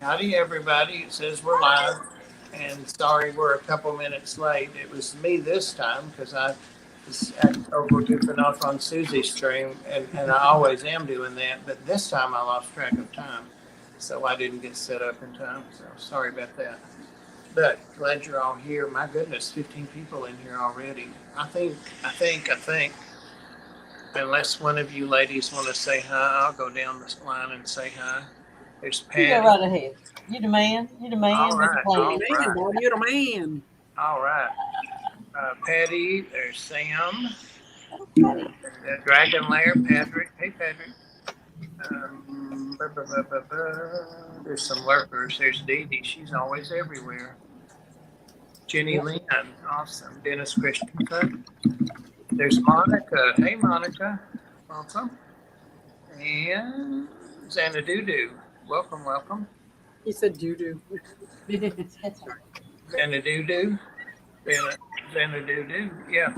Howdy, everybody. It says we're live. And sorry we're a couple minutes late. It was me this time because I was over goofing off on Susie's stream, and I always am doing that. But this time I lost track of time, so I didn't get set up in time. So sorry about that. But glad you're all here. My goodness, 15 people in here already. I think. Unless one of you ladies want to say hi, I'll go down this line and say hi. There's You go Patty. right ahead. You the man. You the man. All You the right. plan. All right. Boy, you're the man. All right. Patty, there's Sam, Okay. Dragon Lair, Patrick. Hey, Patrick. There's some lurkers. There's Dee Dee. She's always everywhere. Jenny Yep. Lynn. Awesome. Dennis Christensen. There's Monica. Hey, Monica. Welcome. And Xanadu. Welcome, welcome. He said doo-doo. That's right. Xanadu. Xanadu. Yeah.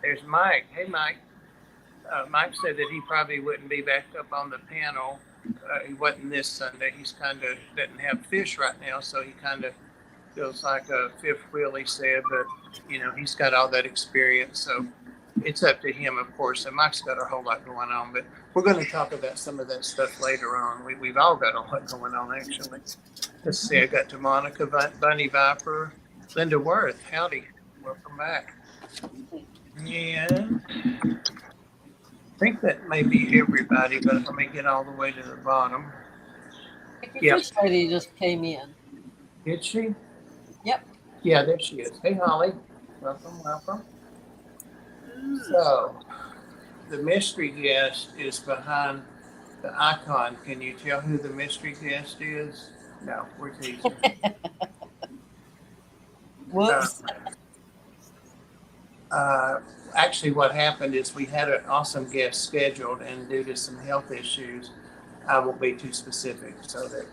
There's Mike. Hey, Mike. Mike said that he probably wouldn't be back up on the panel. He wasn't this Sunday. He's kind of doesn't have fish right now, so he kind of feels like a fifth wheel, he said. But, he's got all that experience, so it's up to him, of course. And Mike's got a whole lot going on, but we're going to talk about some of that stuff later on. We've all got a lot going on, actually. Let's see. I got to Monica, Bunny Viper, Linda Worth. Howdy. Welcome back. And I think that may be everybody, but let me get all the way to the bottom. Your fish lady just came in. Did she? Yep. Yeah, there she is. Hey, Holly. Welcome. So, the mystery guest is behind the icon. Can you tell who the mystery guest is? No, we're teasing. Whoops. Actually, what happened is we had an awesome guest scheduled, and due to some health issues, I won't be too specific, so that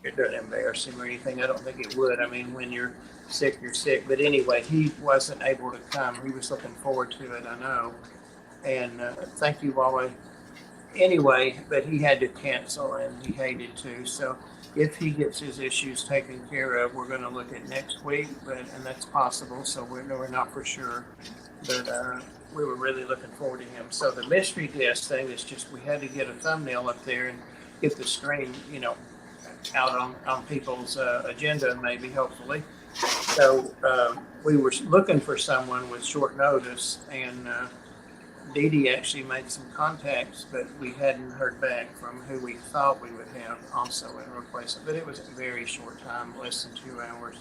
it doesn't embarrass him or anything. I don't think it would. I mean, when you're sick, you're sick. But anyway, he wasn't able to come. He was looking forward to it, I know. And thank you, Wally. Anyway, but he had to cancel, and he hated to. So if he gets his issues taken care of, we're going to look at next week, and that's possible. So we're not for sure, but we were really looking forward to him. So the mystery guest thing is just we had to get a thumbnail up there and get the stream, out on people's agenda, maybe hopefully. So we were looking for someone with short notice, and Dee Dee actually made some contacts, but we hadn't heard back from who we thought we would have also in replacement. But it was a very short time, less than 2 hours.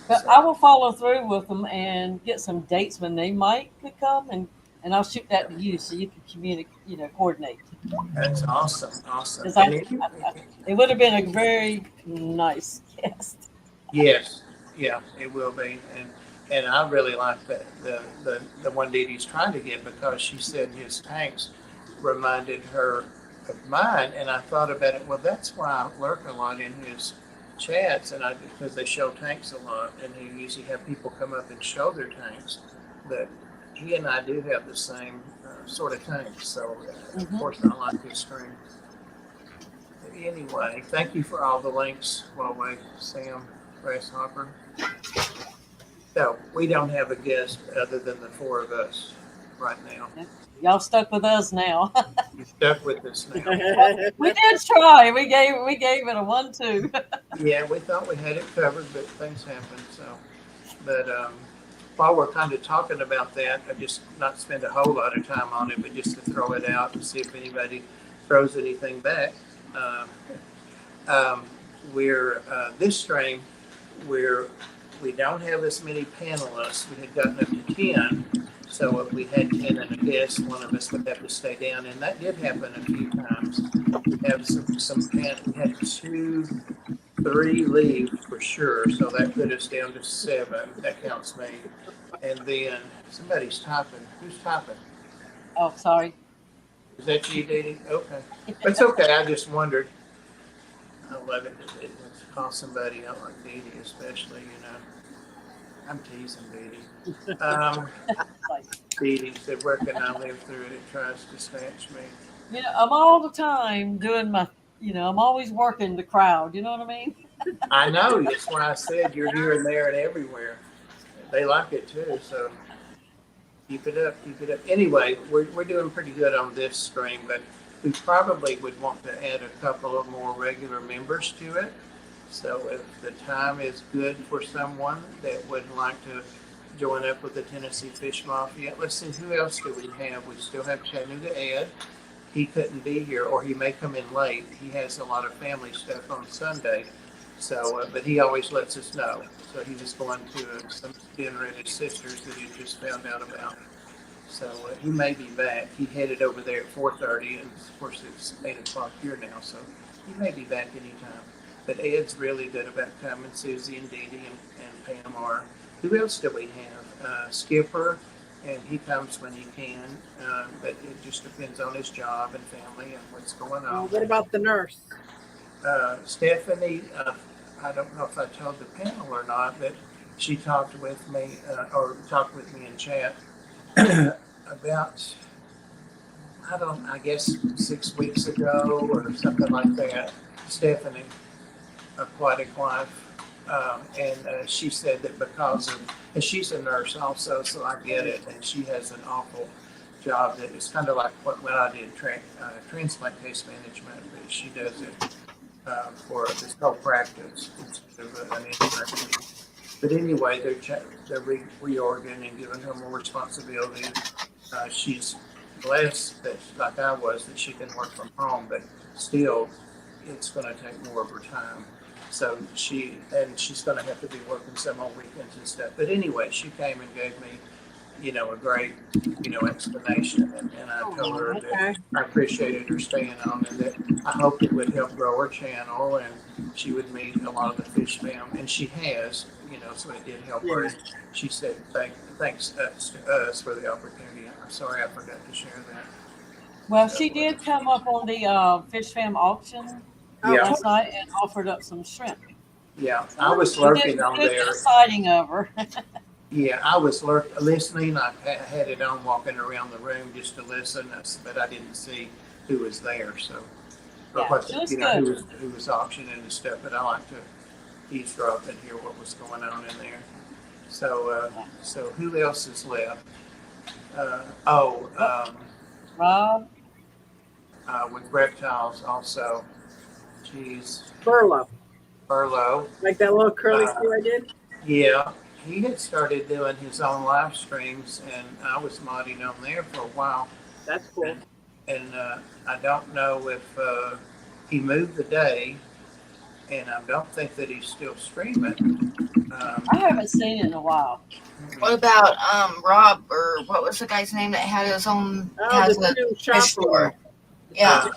But So I will follow through with them and get some dates when they could come, and I'll shoot that to you so you can communicate, coordinate. that's awesome. 'Cause And it would have been a very nice guest. yes, yeah, it will be. And I really like the one Dee Dee's trying to get, because she said his tanks reminded her of mine, and I thought about it. Well, that's why I lurk a lot in his chats, because they show tanks a lot, and he usually have people come up and show their tanks. But he and I do have the same sort of tanks, so of course I like his stream. But anyway, thank you for all the links, Huawei, Sam, Grasshopper. So we don't have a guest other than the four of us right now. Y'all stuck with us now. You're stuck with us now. We did try. We gave it a 1-2. Yeah, we thought we had it covered, but things happen. So, but while we're kind of talking about that, I just not spend a whole lot of time on it, but just to throw it out and see if anybody throws anything back. We're this stream, we don't have as many panelists. We had gotten up to 10. So if we had 10 and a guest, one of us would have to stay down. And that did happen a few times. We have we had 2, 3 leave for sure. So that put us down to 7. That counts me. And then somebody's typing. Who's typing? Oh, sorry. Is that you, Dee Dee? Okay. It's okay. I just wondered. I love it. It's call somebody out like Dee Dee, especially, I'm teasing Dee Dee. Like, Dee Dee said, where can I live through it? It tries to snatch me. I'm all the time doing my, I'm always working the crowd. You know what I mean? I know. That's why I said you're here and there and everywhere. They like it too. So keep it up. Keep it up. Anyway, we're doing pretty good on this stream, but we probably would want to add a couple of more regular members to it. So if the time is good for someone that would like to join up with the Tennessee Fish Mafia, let's see, who else do we have? We still have Chattanooga Ed. He couldn't be here, or he may come in late. He has a lot of family stuff on Sunday. So, but he always lets us know. So he was going to some dinner at his sister's that he just found out about. So he may be back. He headed over there at 4:30, and of course it's 8 o'clock here now. So he may be back anytime. But Ed's really good about coming. Susie and Dee Dee and Pam are. Who else do we have? Skipper, and he comes when he can. But it just depends on his job and family and what's going on. What about the nurse? Stephanie, I don't know if I told the panel or not, but she talked with me, in chat about, I guess 6 weeks ago or something like that. Stephanie, Aquatic Life. And she said that because of, and she's a nurse also, so I get it, and she has an awful job that is kind of like when I did transplant case management, but she does it for this whole practice instead of an insurance. But anyway, they're reorganizing and giving her more responsibility. She's blessed that, like I was, that she can work from home, but still, it's going to take more of her time. So she's going to have to be working some on weekends and stuff. But anyway, she came and gave me, a great, explanation. And I told her that I appreciated her staying on and that I hoped it would help grow her channel and she would meet a lot of the fish fam. And she has, so it did help her. And she said, thanks to us for the opportunity. I'm sorry I forgot to share that. Well, she did come up on the Fish Fam auction last night and offered up some shrimp. Yeah, I was lurking on there. Sighting of her. Yeah, I was listening. I had it on walking around the room just to listen, but I didn't see who was there. So, who was auctioning and stuff. But I like to eavesdrop and hear what was going on in there. So, so who else is left? Rob. With reptiles also. Jeez. Furlough. Like that little curly Q I did? Yeah. He had started doing his own live streams, and I was modding on there for a while. That's cool. And I don't know if he moved the day, and I don't think that he's still streaming. I haven't seen it in a while. What about Rob, or what was the guy's name that had his own has a fish store? Yeah.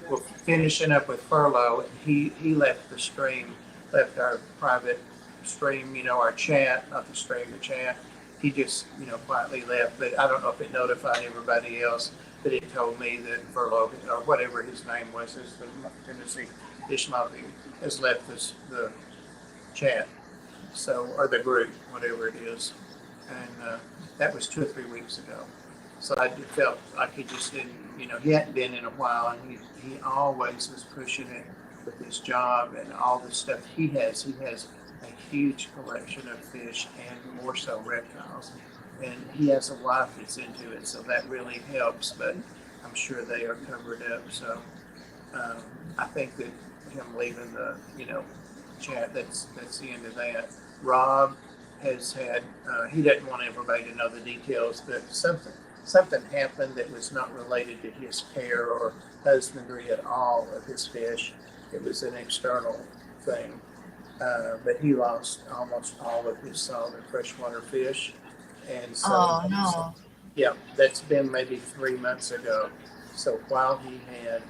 Well, finishing up with Furlough, he left the stream, left our private stream, our chat, not the stream, the chat. He just, quietly left, but I don't know if it notified everybody else, but it told me that Furlough, or whatever his name was, is the Tennessee Fish Mafia, has left the chat, so, or the group, whatever it is. And that was 2 or 3 weeks ago. So I felt like he just didn't, he hadn't been in a while, and he always was pushing it with his job and all the stuff he has. He has a huge collection of fish and more so reptiles. And he has a wife that's into it, so that really helps, but I'm sure they are covered up. So I think that him leaving the, chat, that's the end of that. Rob has had, he doesn't want everybody to know the details, but something happened that was not related to his care or husbandry at all of his fish. It was an external thing. But he lost almost all of his solid freshwater fish. And so, yeah, that's been maybe 3 months ago. So while he had,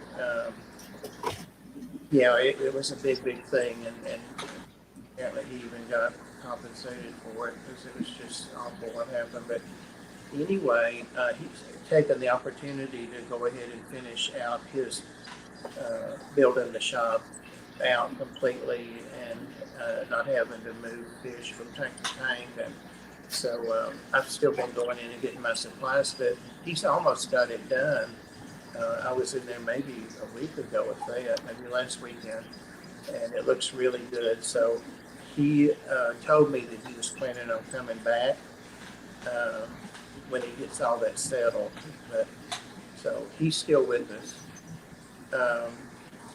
it was a big thing. And apparently he even got compensated for it because it was just awful what happened. But anyway, he's taken the opportunity to go ahead and finish out his building the shop out completely and not having to move fish from tank to tank. And so I've still been going in and getting my supplies, but he's almost got it done. I was in there maybe a week ago with that, maybe last weekend, and it looks really good. So he told me that he was planning on coming back when he gets all that settled. But so he's still with us.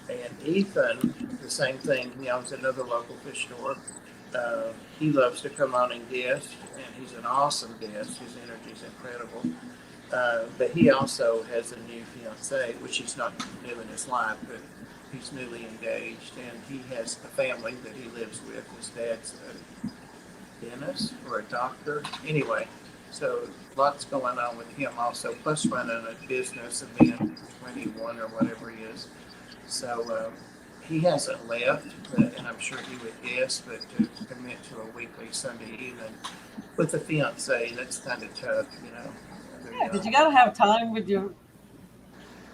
And Ethan, the same thing. He owns another local fish store. He loves to come on and guest, and he's an awesome guest. His energy's incredible. But he also has a new fiance, which he's not new in his life, but he's newly engaged, and he has a family that he lives with. His dad's a dentist or a doctor. Anyway, so lots going on with him also, plus running a business and being 21 or whatever he is. So he hasn't left, and I'm sure he would guess, but to commit to a weekly Sunday evening with a fiance, that's kind of tough, you know. Yeah, because you got to have time with your,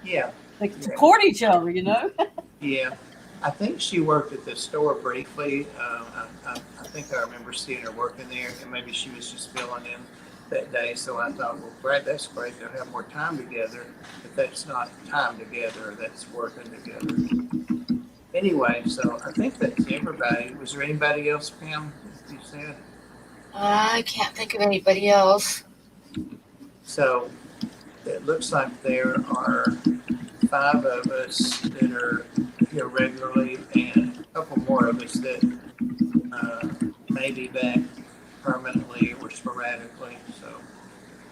Yeah. like, to court each other, you know? Yeah. I think she worked at the store briefly. I think I remember seeing her working there, and maybe she was just filling in that day. So I thought, well, Brad, that's great. They'll have more time together. But that's not time together. That's working together. Anyway, so I think that's everybody. Was there anybody else, Pam, you said? I can't think of anybody else. So it looks like there are 5 of us that are here regularly, and a couple more of us that may be back permanently or sporadically.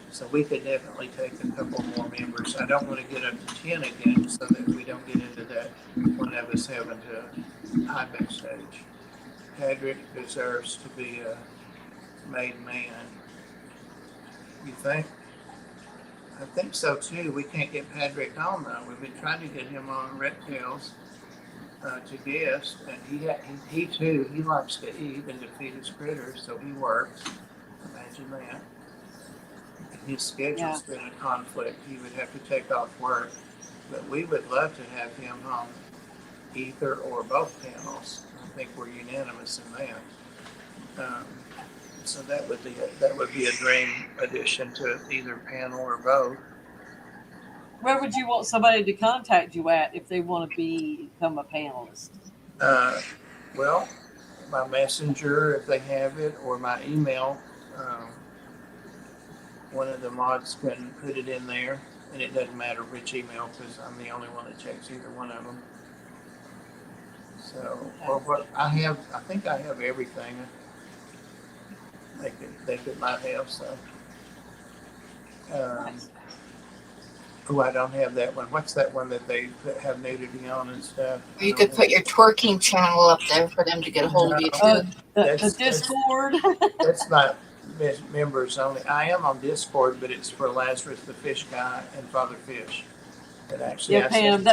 So we could definitely take a couple more members. I don't want to get up to 10 again, so that we don't get into that one of us having to hide backstage. Patrick deserves to be a made man. You think? I think so too. We can't get Patrick on though. We've been trying to get him on Reptiles to guest, and he too, he likes to eat and to feed his critters, so he works. Imagine that. His schedule's been a conflict. He would have to take off work, but we would love to have him on either or both panels. I think we're unanimous in that. So that would be a dream addition to either panel or both. Where would you want somebody to contact you at if they want to become a panelist? Well, my messenger, if they have it, or my email. One of the mods can put it in there, and it doesn't matter which email because I'm the only one that checks either one of them. So, or what I think I have everything. They could might have so. Oh, I don't have that one. What's that one that they have nudity on and stuff? You could put your twerking channel up there for them to get a hold of you too. The Discord. That's not members only. I am on Discord, but it's for Lazarus the Fish Guy and Father Fish. That actually, yeah, Pam.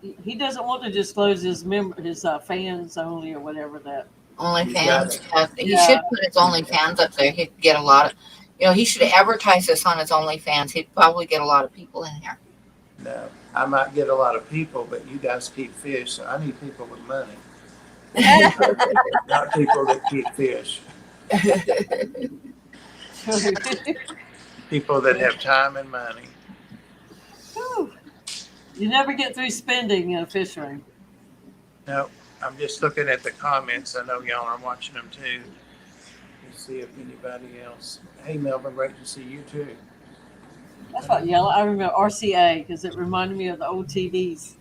He doesn't want to disclose his fans only or whatever that. OnlyFans. He should put his OnlyFans up there. He'd get a lot of, he should advertise this on his OnlyFans. He'd probably get a lot of people in here. No, I might get a lot of people, but you guys keep fish, so I need people with money. Not people that keep fish. People that have time and money. Whew. You never get through spending in a fish room. No, I'm just looking at the comments. I know y'all are watching them too. Let's see if anybody else. Hey, Melvin, great to see you too. That's what yellow. I remember RCA because it reminded me of the old TVs.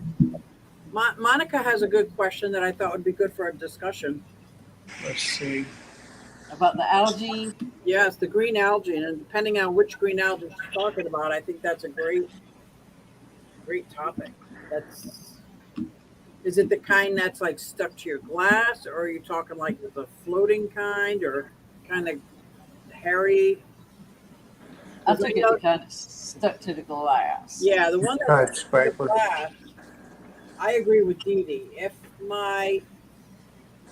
Monica has a good question that I thought would be good for a discussion. Let's see. About the algae. Yes, the green algae, and depending on which green algae she's talking about, I think that's a great topic. Is it the kind that's like stuck to your glass, or are you talking like the floating kind, or kind of hairy? I took it kind of stuck to the glass. Yeah, the one that's stuck to the glass. I agree with Dee Dee. If my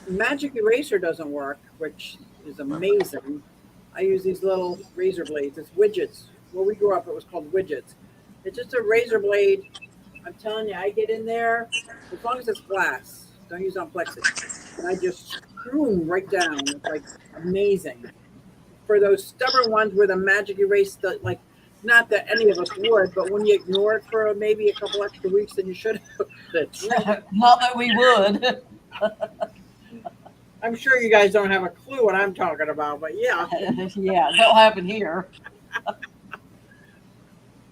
magic eraser doesn't work, which is amazing, I use these little razor blades. It's widgets. Where we grew up, it was called widgets. It's just a razor blade. I'm telling you, I get in there, as long as it's glass, Don't use on plexi. And I just screw them right down. It's like amazing. For those stubborn ones where the magic erase, like, not that any of us would, but when you ignore it for maybe a couple extra weeks than you should have, that's Not that we would. I'm sure you guys don't have a clue what I'm talking about, but yeah. Yeah, that'll happen here.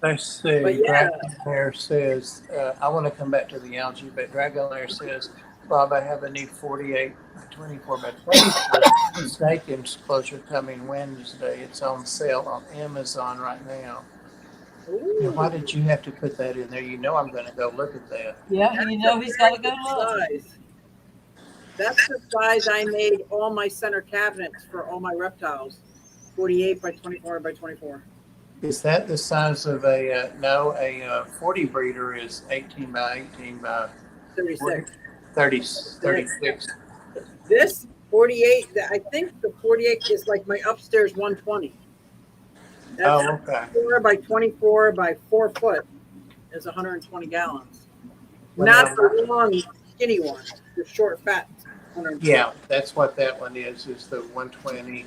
Let's see. But yeah. Dragon Lair says, I want to come back to the algae, but Dragon Lair says, Bob, I have a new 48 by 24 by 24 snake enclosure coming Wednesday. It's on sale on Amazon right now. Now, why did you have to put that in there? You know I'm going to go look at that. Yeah, you know he's got to go look. Size. That's the size I made all my center cabinets for all my reptiles. 48 by 24 by 24. Is that the size of a, no, a 40 breeder is 18 by 18 by 36. 36. This 48, I think the 48 is like my upstairs 120. That's Oh, okay. 4 by 24 by 4 foot is 120 gallons. Well, Not the long, skinny one, the short, fat 120. Yeah, that's what that one is the 120.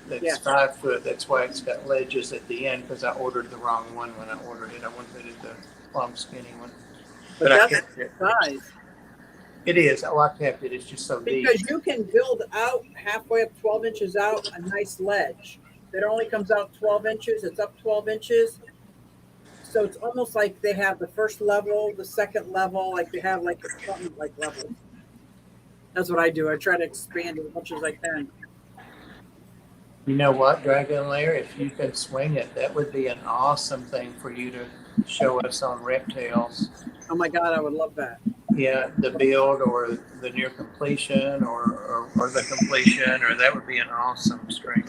That's Yeah. 5 foot. That's why it's got ledges at the end because I ordered the wrong one when I ordered it. I wanted it the long, skinny one. But I that's kept it. the size. It is. Oh, I kept it. It's just so deep. Because you can build out halfway up 12 inches out a nice ledge that only comes out 12 inches. It's up 12 inches. So it's almost like they have the first level, the second level, like they have like something like levels. That's what I do. I try to expand it as much as I can. You know what, Dragon Lair? If you can swing it, that would be an awesome thing for you to show us on Reptiles. Oh my God, I would love that. Yeah, the build or the near completion or the completion, or that would be an awesome string.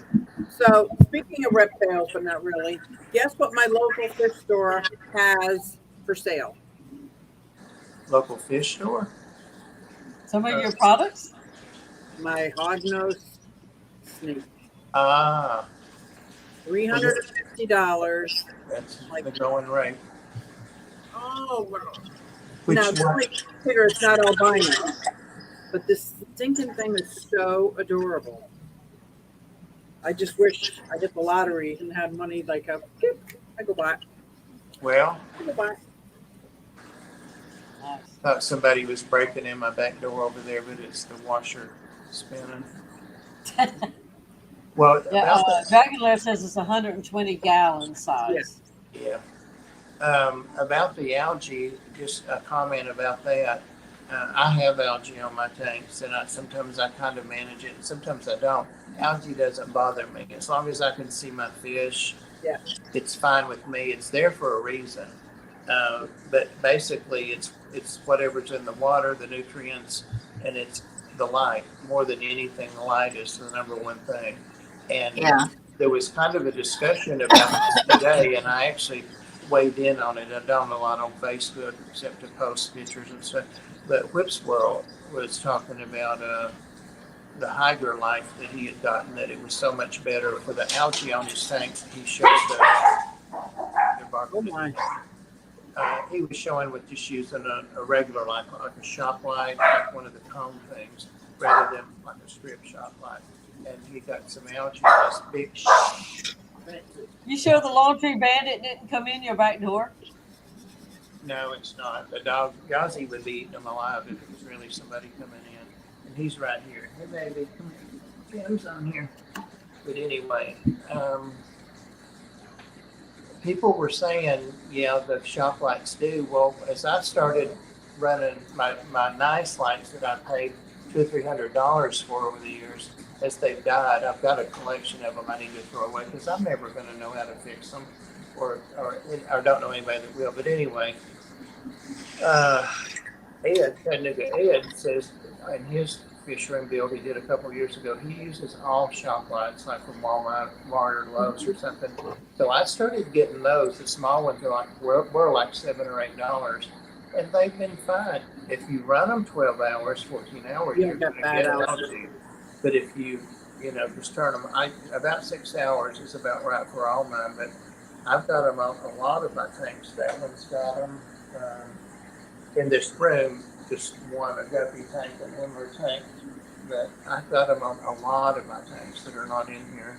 So speaking of reptiles, but not really, guess what my local fish store has for sale? Local fish store? Some of your products? My hognose snake. Ah, $350. that's the going rate. Oh, wow. Which Now, one? don't make me figure it's not albino, but this stinking thing is so adorable. I just wish I hit the lottery and had money like a I go buy it. Well, I go buy it. Nice. thought somebody was breaking in my back door over there, but it's the washer spinning. Well, Yeah, about the- Dragon Lair says it's 120 gallon size. yeah. About the algae, just a comment about that. I have algae on my tanks, and sometimes I kind of manage it, and sometimes I don't. Algae doesn't bother me as long as I can see my fish. Yeah. It's fine with me. It's there for a reason. But basically, it's whatever's in the water, the nutrients, and it's the light. More than anything, the light is the number one thing. And Yeah. there was kind of a discussion about this today, and I actually weighed in on it. I don't a lot on Facebook except to post pictures and stuff. But Whip's World was talking about the Hydra light that he had gotten, that it was so much better for the algae on his tank. He showed Oh my. he was showing with just using a regular light, like a shop light, like one of the cone things, rather than like a strip shop light. And he got some algae, this big. You sure the laundry bandit didn't come in your back door? No, it's not. The dog, Yazzie would be eating them alive if it was really somebody coming in. And he's right here. Hey, baby, come here. Tim's on here. But anyway, people were saying, yeah, the shop lights do. Well, as I started running my nice lights that I paid $200 or $300 for over the years, as they've died, I've got a collection of them I need to throw away because I'm never going to know how to fix them, or don't know anybody that will. But anyway, Ed says in his fish room build he did a couple years ago, he uses all shop lights like from Walmart or Lowe's or something. So I started getting those. The small ones are like were like $7 or $8, and they've been fine. If you run them 12 hours, 14 hours, You you're don't going get to get bad algae. But if you just turn them, about 6 hours is about right for all mine. But I've got them on a lot of my tanks. That one's got them in this room. just one, a guppy tank, an emerald tank. But I've got them on a lot of my tanks that are not in here.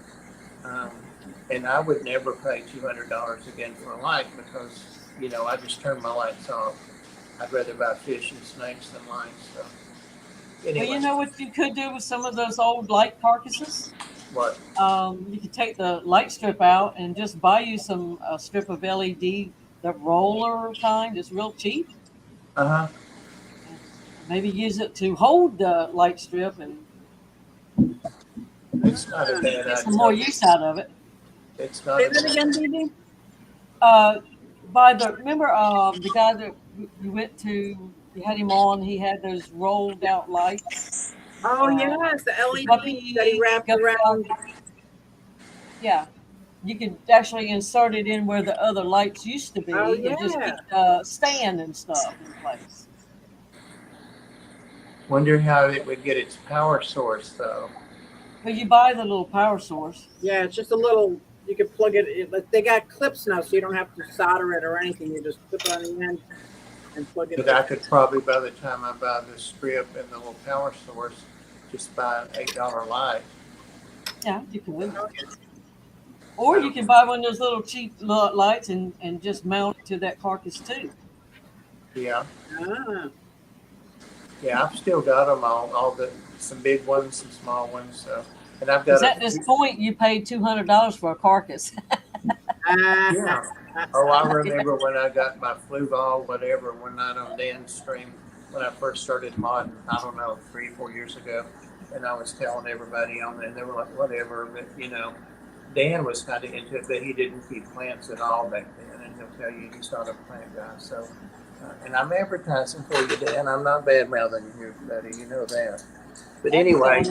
And I would never pay $200 again for a light because, I just turn my lights off. I'd rather buy fish and snakes than lights. So anyway. Well, you know what you could do with some of those old light carcasses? What? You could take the light strip out and just buy you a strip of LED, the roller kind. It's real cheap. Uh-huh. Maybe use it to hold the light strip and It's not a bad get some more idea. use out of it. It's not Say a that bad again, Dee. Remember the guy that you went to, you had him on, he had those rolled out lights. Oh, yes, the LED Guppy- that he wrapped Guppy- around. Yeah. You could actually insert it in where the other lights used to be Oh, and just yeah. keep the stand and stuff in place. Wonder how it would get its power source, though. But you buy the little power source. Yeah, it's just a little, you can plug it in. They got clips now, so you don't have to solder it or anything. You just put it on the end and plug it But in. I could probably, by the time I buy the strip and the little power source, just buy an $8 light. Yeah, you can. Or you can buy one of those little cheap lights and just mount it to that carcass too. Yeah. Ah, Yeah, I've still got them all some big ones, some small ones. So, and I've Because got at this point, you paid $200 for a carcass. Yeah. Oh, I remember when I got my flu ball, whatever, one night on Dan's stream when I first started modding, I don't know, 3 or 4 years ago. And I was telling everybody on there, and they were like, whatever. But, Dan was kind of into it, but he didn't keep plants at all back then. And he'll tell you he's not a plant guy. So, and I'm advertising for you, Dan. I'm not bad mouthing you here, buddy. You know that. But anyway,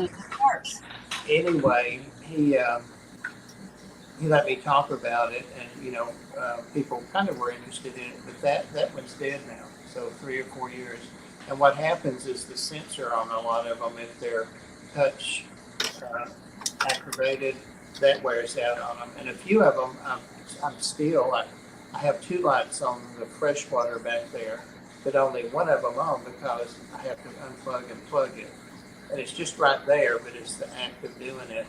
he let me talk about it, and people kind of were interested in it. But that one's dead now, so 3 or 4 years. And what happens is the sensor on a lot of them, if they're touch activated, that wears out on them. And a few of them, I'm still like, I have 2 lights on the freshwater back there, but only one of them on because I have to unplug and plug it. And it's just right there, but it's the act of doing it,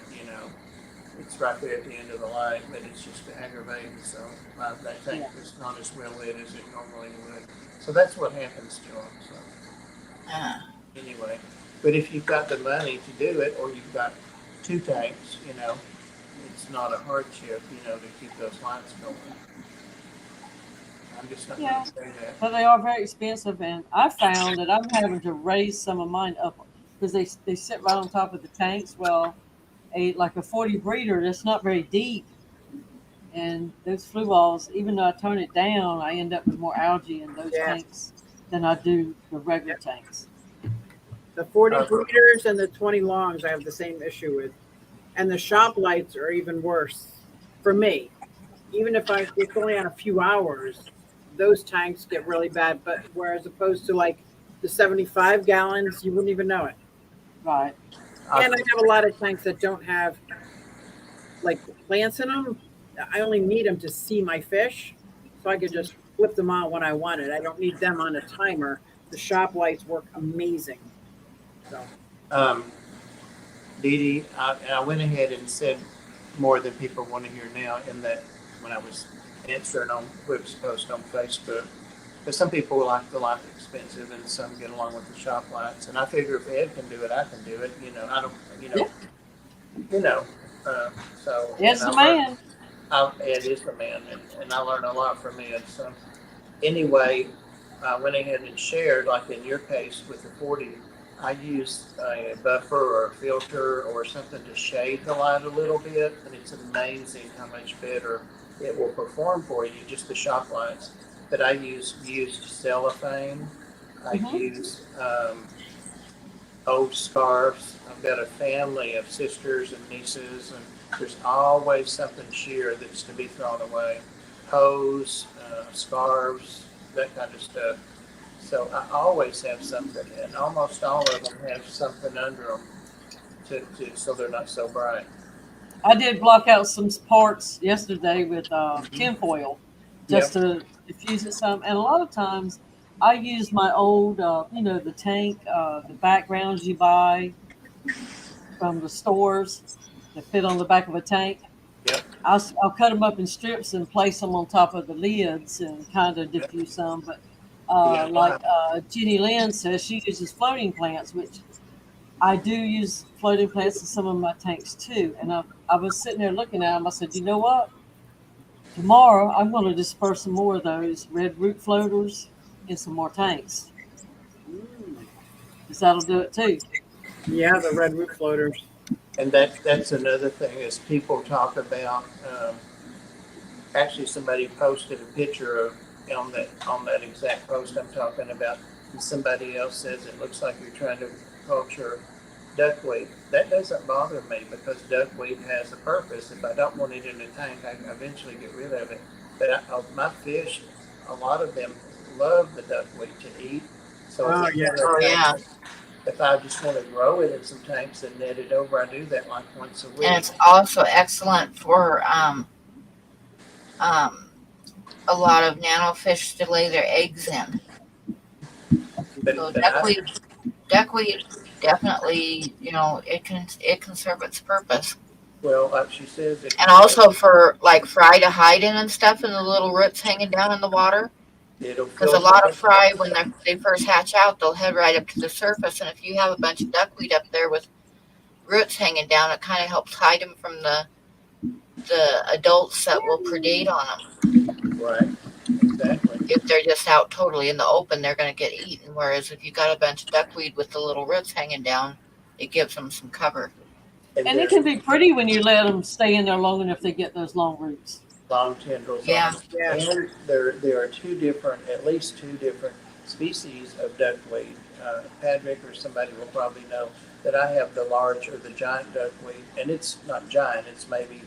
It's right there at the end of the light, but it's just aggravating. So that tank is not as well lit as it normally would. So that's what happens to them. So anyway, but if you've got the money to do it, or you've got 2 tanks, it's not a hardship, to keep those lights going. I'm just not going to say that. But they are very expensive, and I found that I'm having to raise some of mine up because they sit right on top of the tanks. Well, like a 40 breeder, that's not very deep, and those flue balls, even though I tone it down, I end up with more algae in those tanks than I do the regular tanks. the 40 breeders and the 20 longs, I have the same issue with. And the shop lights are even worse for me. Even if it's only on a few hours, those tanks get really bad. But whereas opposed to like the 75 gallons, you wouldn't even know it. Right. And I have a lot of tanks that don't have like plants in them. I only need them to see my fish, so I could just flip them on when I want it. I don't need them on a timer. The shop lights work amazing. So. Dee Dee, I went ahead and said more than people want to hear now in that when I was answering on Whip's post on Facebook. But some people like the light expensive and some get along with the shop lights. And I figure if Ed can do it, I can do it. I don't, so. Ed's the man. Ed is the man, and I learned a lot from Ed. So anyway, I went ahead and shared, like in your case with the 40, I used a buffer or a filter or something to shade the light a little bit, and it's amazing how much better it will perform for you, just the shop lights. But I used cellophane. I used old scarves. I've got a family of sisters and nieces, and there's always something sheer that's to be thrown away. Hose, scarves, that kind of stuff. So I always have something, and almost all of them have something under them so they're not so bright. I did block out some parts yesterday with tinfoil just to diffuse it some. And a lot of times I use my old, the tank, the backgrounds you buy from the stores that fit on the back of a tank. Yep. I'll cut them up in strips and place them on top of the lids and kind of diffuse some. But Yeah. Jenny Lynn says, she uses floating plants, which I do use floating plants in some of my tanks too. And I was sitting there looking at them. I said, you know what? Tomorrow I'm going to disperse some more of those red root floaters in some more tanks, because that'll do it too. Yeah, the red root floaters. And that's another thing is people talk about. Actually, somebody posted a picture of on that exact post I'm talking about, and somebody else says it looks like you're trying to culture duckweed. That doesn't bother me because duckweed has a purpose. If I don't want it in a tank, I can eventually get rid of it. But my fish, a lot of them love the duckweed to eat. So if I just want to grow it in some tanks and net it over, I do that like once a week. And it's also excellent for a lot of nanofish to lay their eggs in. So duckweed definitely, it can serve its purpose. Well, like she says, and also for like fry to hide in and stuff, and the little roots hanging down in the water. Because a lot of fry, when they first hatch out, they'll head right up to the surface, and if you have a bunch of duckweed up there with roots hanging down, it kind of helps hide them from the adults that will predate on them. Right, exactly. If they're just out totally in the open, they're going to get eaten. Whereas if you got a bunch of duckweed with the little roots hanging down, it gives them some cover. And it can be pretty when you let them stay in there long enough to get those long roots. Long tendrils. Yeah. And there are at least two different species of duckweed. Patrick or somebody will probably know that I have the large or the giant duckweed, and it's not giant, it's maybe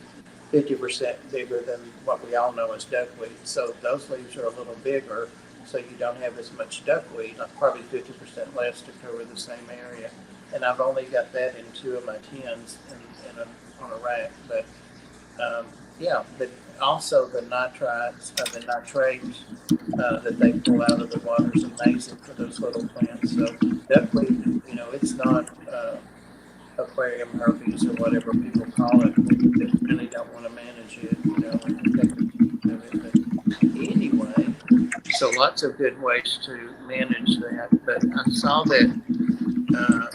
50% bigger than what we all know as duckweed. So those leaves are a little bigger, so you don't have as much duckweed, probably 50% less to cover the same area. And I've only got that in 2 of my tins on a rack. But but also the nitrates, the nitrates that they pull out of the water is amazing for those little plants. So duckweed, it's not aquarium herpes or whatever people call it. They really don't want to manage it, But anyway, so lots of good ways to manage that. But I saw that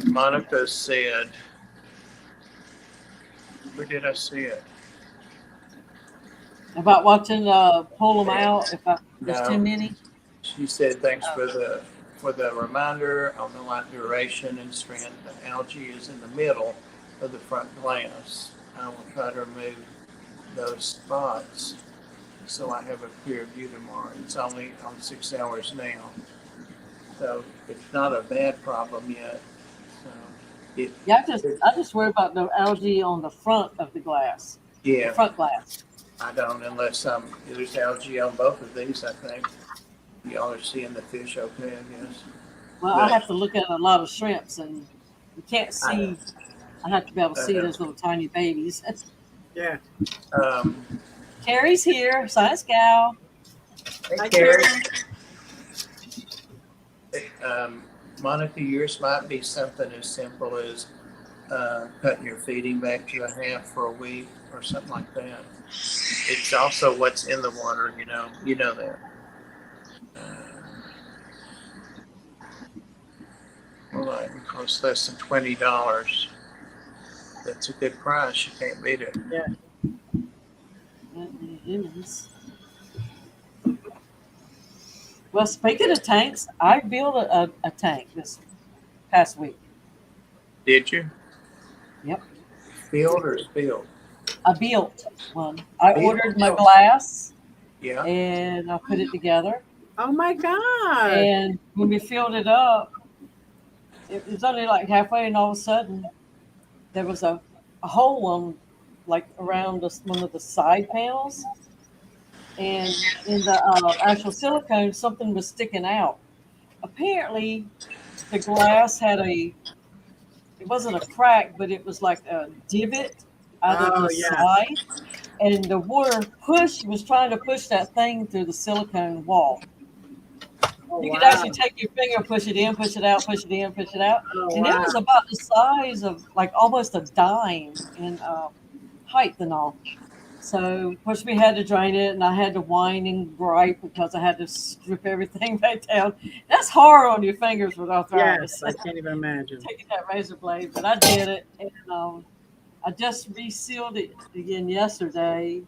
Monica said, where did I see it? About watching pull them out if there's too many. She said thanks for the reminder on the light duration and strand. The algae is in the middle of the front glass. I will try to remove those spots so I have a clear view tomorrow. It's only on 6 hours now, so it's not a bad problem yet. So I just worry about the algae on the front of the glass. Yeah, the front glass. I don't, unless there's algae on both of these. I think y'all are seeing the fish okay, I guess. Well, I have to look at a lot of shrimps, and you can't see. I have to be able to see those little tiny babies. Yeah. Carrie's here, science gal. Hi, Carrie. Monica, yours might be something as simple as cutting your feeding back to a half for a week or something like that. It's also what's in the water, you know that. Well, it costs less than $20. That's a good price. You can't beat it. Yeah. It is. Well, speaking of tanks, I built a tank this past week. Did you? Yep. Build or spilled? I built one. I ordered my glass. Yeah. And I put it together. Oh my God. And when we filled it up, it was only like halfway, and all of a sudden there was a hole on, like, around one of the side panels. And in the actual silicone, something was sticking out. Apparently, the glass had it wasn't a crack, but it was like a divot out of the side. And the water was trying to push that thing through the silicone wall. Oh, You could wow. actually take your finger, push it in, push it out, push it in, push it out. Oh, And it wow. was about the size of like almost a dime in height and all. So, of course, we had to drain it, and I had to whine and gripe because I had to strip everything back down. That's hard on your fingers with arthritis. Yes, I can't even imagine. Taking that razor blade, but I did it, and I just resealed it again yesterday.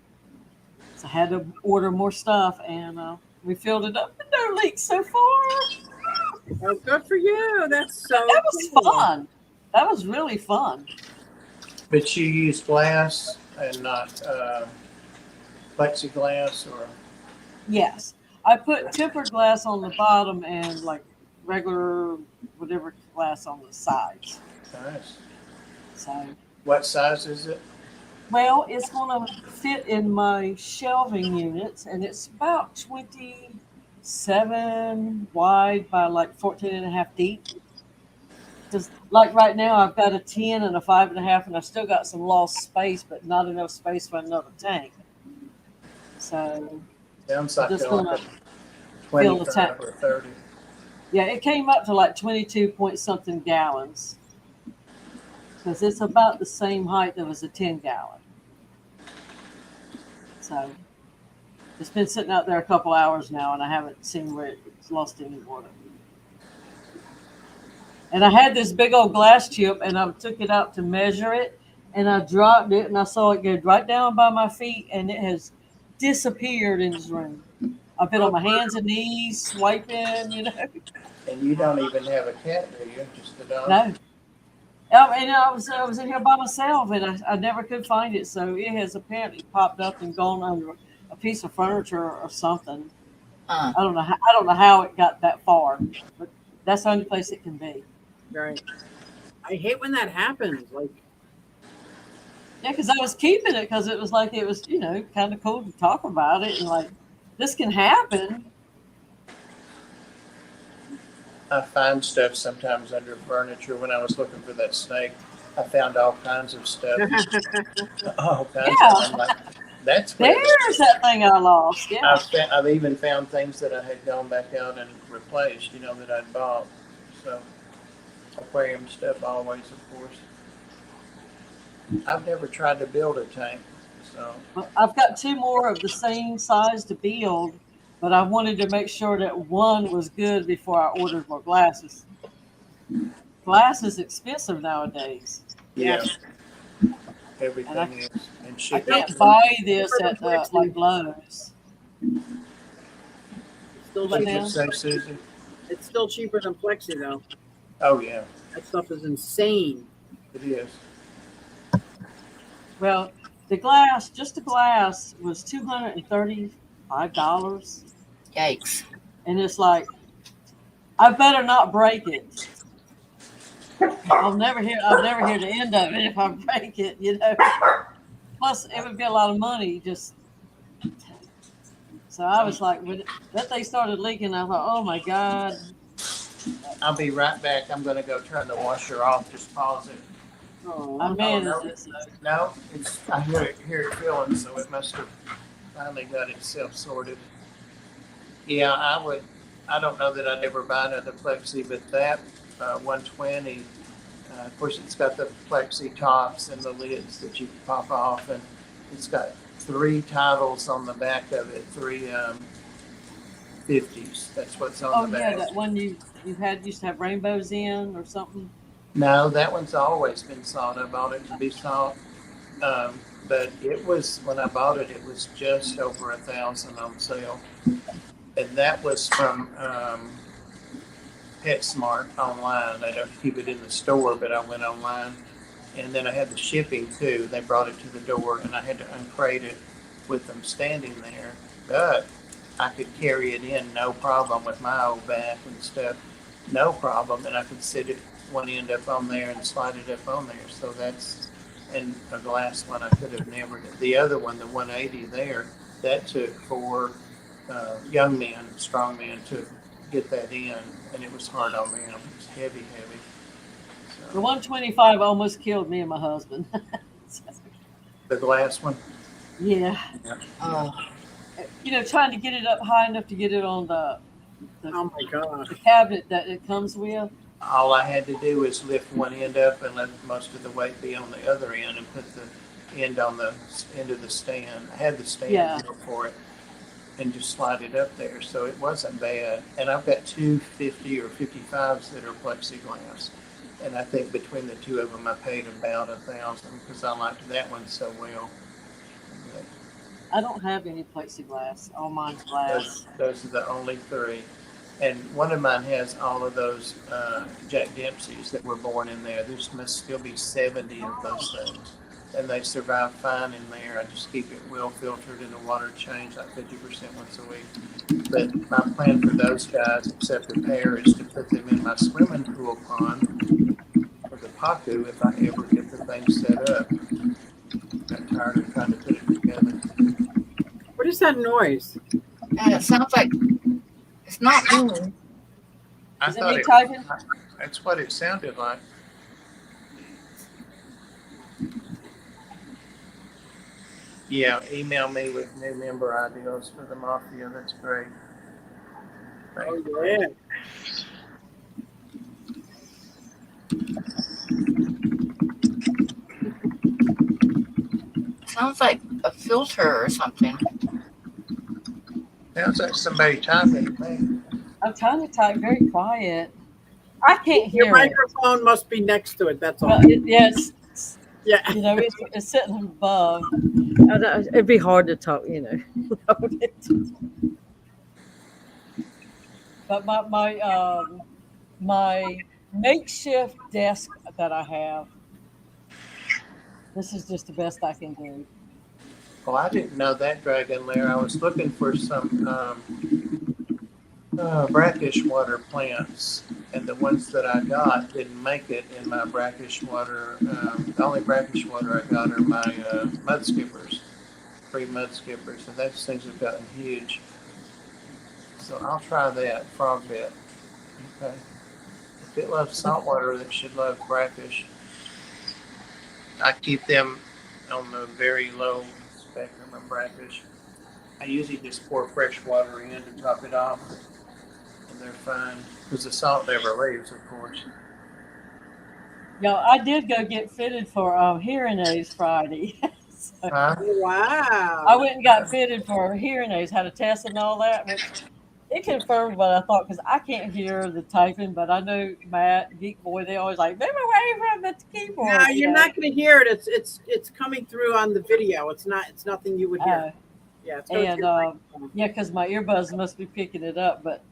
So I had to order more stuff, and we filled it up, and no leaks so far. Oh, good for you. That's so That was cool. fun. That was really fun. But you use glass and not plexiglass, or Yes, I put tempered glass on the bottom and like regular whatever glass on the sides. nice. So, What size is it? well, it's going to fit in my shelving units, and it's about 27 wide by like 14 and a half deep. Because like right now, I've got a 10 and a 5.5, and I still got some lost space, but not enough space for another tank. So, Sounds like just they're like gonna a fill the 25 tank. or 30. Yeah, it came up to like 22 point something gallons. Because it's about the same height as a 10-gallon. So it's been sitting out there a couple hours now, and I haven't seen where it's lost any water. And I had this big old glass chip, and I took it out to measure it, and I dropped it, and I saw it go right down by my feet, and it has disappeared in this room. I've been on my hands and knees swiping, you know. And you don't even have a cat, do you? Just a dog? No. And I was in here by myself, and I never could find it. So it has apparently popped up and gone under a piece of furniture or something. I don't know how it got that far, but that's the only place it can be. Right. I hate when that happens. Like, Yeah, because I was keeping it because it was like it was kind of cool to talk about it, and like this can happen. I find stuff sometimes under furniture. When I was looking for that snake, I found all kinds of stuff. All kinds Yeah. of them. Like, that's where There's that thing I lost. Yeah. I've even found things that I had gone back out and replaced, that I'd bought. So aquarium stuff always, of course. I've never tried to build a tank, so Well, I've got two more of the same size to build, but I wanted to make sure that one was good before I ordered more glasses. Glass is expensive nowadays. yeah. And Everything is. And I shipping. can't buy this at like Lowe's. still What did cheaper. you say, Susie? It's still cheaper than Plexi though. Oh, yeah, That stuff is insane. it is. Well, the glass was $235. Yikes. And it's like, I better not break it. I'll never hear the end of it if I break it, Plus, it would be a lot of money just. So I was like, when that thing started leaking, I thought, oh my God. I'll be right back. I'm going to go turn the washer off. Just pause it. Oh, I managed no. it. So. No, I hear it filling, so it must have finally got itself sorted. Yeah, I don't know that I'd ever buy another Plexi, but that 120, of course, it's got the Plexi tops and the lids that you pop off, and it's got 3 titles on the back of it, 3 50s. That's what's on Oh the yeah, back. that one you used to have rainbows in or something. No, that one's always been sawed. I bought it to be sawed. But it was, when I bought it, it was just over $1,000 on sale. And that was from PetSmart online. They don't keep it in the store, but I went online. And then I had the shipping too. They brought it to the door, and I had to uncrate it with them standing there. But I could carry it in no problem with my old back and stuff. No problem. And I could sit it one end up on there and slide it up on there. So that's, and a glass one I could have never. The other one, the 180 there, that took 4 young men, strong men, to get that in, and it was hard on them. It was heavy. The 125 almost killed me and my husband. The glass one? Yeah. Oh, Trying to get it up high enough to get it on the Oh my gosh. the cabinet that it comes with. All I had to do was lift one end up and let most of the weight be on the other end and put the end on the end of the stand. I had the stand Yeah. built for it and just slide it up there, so it wasn't bad. And I've got two 50 or 55s that are plexiglass. And I think between the two of them, I paid about $1,000 because I liked that one so well. But I don't have any plexiglass. All mine's glass. those are the only three. And one of mine has all of those Jack Dempsey's that were born in there. There must still be 70 of those things. And they survive fine in there. I just keep it well filtered in the water change like 50% once a week. But my plan for those guys, except repair, is to put them in my swimming pool pond for the Pacu if I ever get the thing set up. Got tired of trying to put it together. What is that noise? And it sounds like it's not me. I Is it thought me typing? that's what it sounded like. Yeah, email me with new member ideas for the Mafia. That's great. Oh yeah. Sounds like a filter or something. Sounds like somebody typing to me. I'm trying to type very quiet. I can't Your hear it. microphone must be next to it. That's all. Well, yes, Yeah. you know, it's sitting above. It'd be hard to talk, you know. But my makeshift desk that I have, this is just the best I can do. Oh, I didn't know that dragon lair. I was looking for some brackish water plants, and the ones that I got didn't make it in my brackish water. The only brackish water I got are my mud skippers, 3 mud skippers, and those things have gotten huge. So I'll try that frog bit. Okay. If it loves salt water, it should love brackish. I keep them on the very low spectrum of brackish. I usually just pour fresh water in to top it off, and they're fine because the salt never leaves, of course. Yeah, I did go get fitted for hearing aids Friday. So Wow. I went and got fitted for hearing aids, had a test and all that. Which it confirmed what I thought because I can't hear the typing, but I know Matt, Geek Boy, they always like, move away from the keyboard. No, you're not going to hear it. It's coming through on the video. It's nothing you would hear. Yeah. It's going And yeah, because my earbuds must be picking it up. But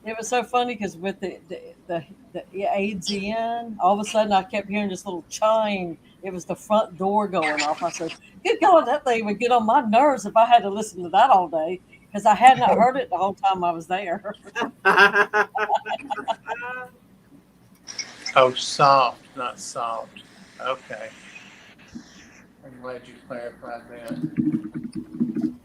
it was so funny because with the aids in, all of a sudden I kept hearing this little chime. It was the front door going off. I said, good God, that thing would get on my nerves if I had to listen to that all day. Because I had not heard it the whole time I was there. Oh, soft, not salt. Okay. I'm glad you clarified that.